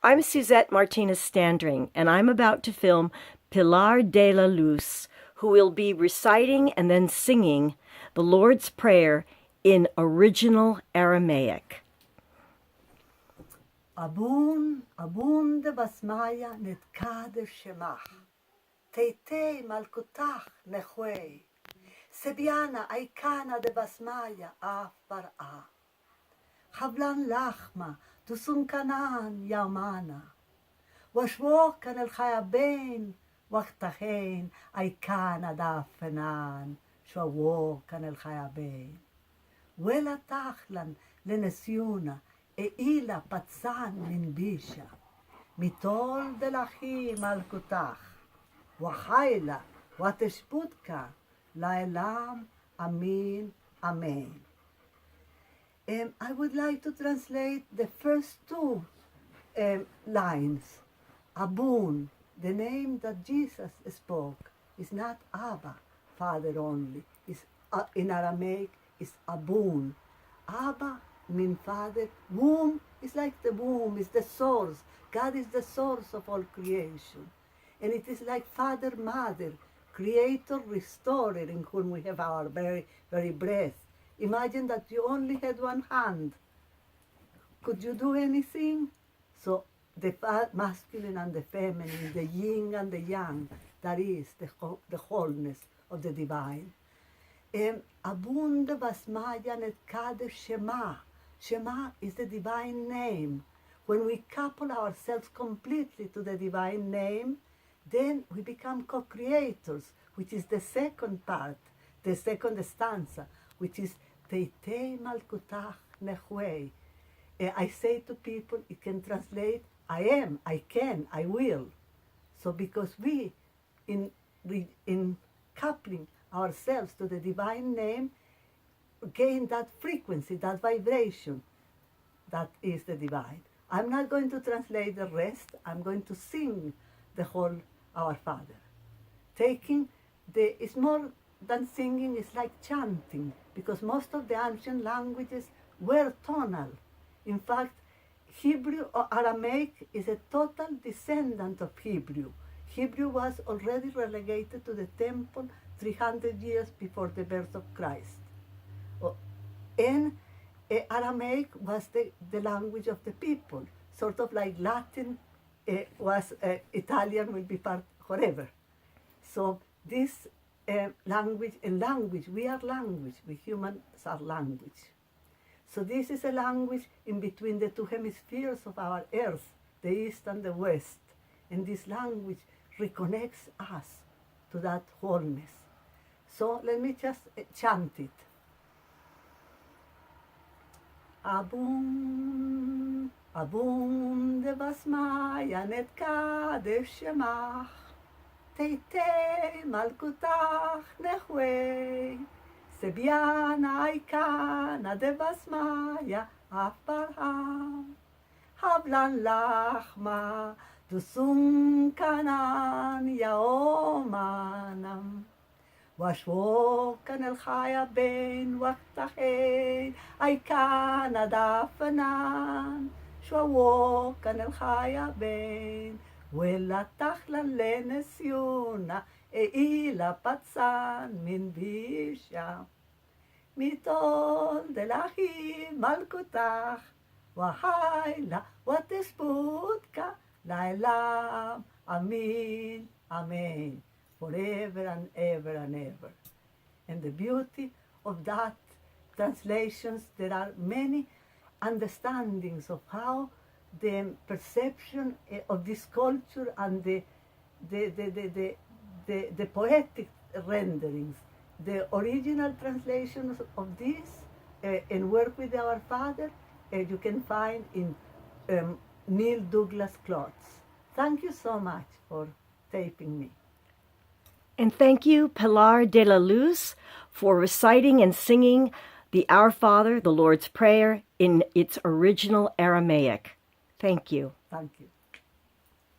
I'm Suzette Martinez Standring, and I'm about to film Pilar Delaluz, who will be reciting and then singing the Lord's Prayer in original Aramaic. Abun, abun de basmaya netkade shemach. Teite malkutach nechwei. Sebiana aikana de basmaya af bar'a. Hablan lachma, tusun kanan yamana. Washwokan el chayabein, wachtachein, aikana dafenan. Shwawokan el chayabein. Wela tachlan lenesiuna, eila patzan min bisha. Mitol de lachi malkutach. Wahaila, wateshputka, laelam, amin, amen. I would like to translate the first two lines. Abun, the name that Jesus spoke, is not Abba, Father only. Is in Aramaic is Abun. Abba means Father. Womb is like the womb, is the source. God is the source of all creation. And it is like Father, Mother, Creator, Restorer, in whom we have our very, very breath. Imagine that you only had one hand. Could you do anything? So the masculine and the feminine, the yin and the yang, that is the wholeness of the divine. Abund basmaya netkade Shema. Shema is the divine name. When we couple ourselves completely to the divine name, then we become co-creators, which is the second part, the second stanza, which is Teite Malkutach Nechwei. I say to people, it can translate, I am, I can, I will. So because we, in coupling ourselves to the divine name, gain that frequency, that vibration, that is the divine. I'm not going to translate the rest, I'm going to sing the whole Our Father. It's more than singing, it's like chanting, because most of the ancient languages were tonal. In fact, Hebrew or Aramaic is a total descendant of Hebrew. Hebrew was already relegated to the temple 300 years before the birth of Christ. And Aramaic was the language of the people, sort of like Latin was Italian will be part forever. So this language, we are language, we humans are language. So this is a language in between the two hemispheres of our earth, the east and the west. And this language reconnects us to that wholeness. So let me just chant it. Abum, abum de basmaya netkade shemach. Teite malkutach nechwei. Sebiana aikana de basmaya afarham. Hablan lachma dusum kanan yaomanam. Washwokan el chaya ben waktachein aikana dafanan. Shwawokan el chaya ben welatachlan lenesiuna eila patzan min bisha. Mitol de lahi malkutach wahaila watesputka laelam amin amen. Forever and ever and ever. And the beauty of that translations, there are many understandings of how the perception of this culture and the poetic renderings, the original translations of this and work with our Father, you can find in Neil Douglas Clots. Thank you so much for taping me. And thank you, Pilar Delaluz, for reciting and singing the Our Father, the Lord's Prayer, in its original Aramaic. Thank you. Thank you.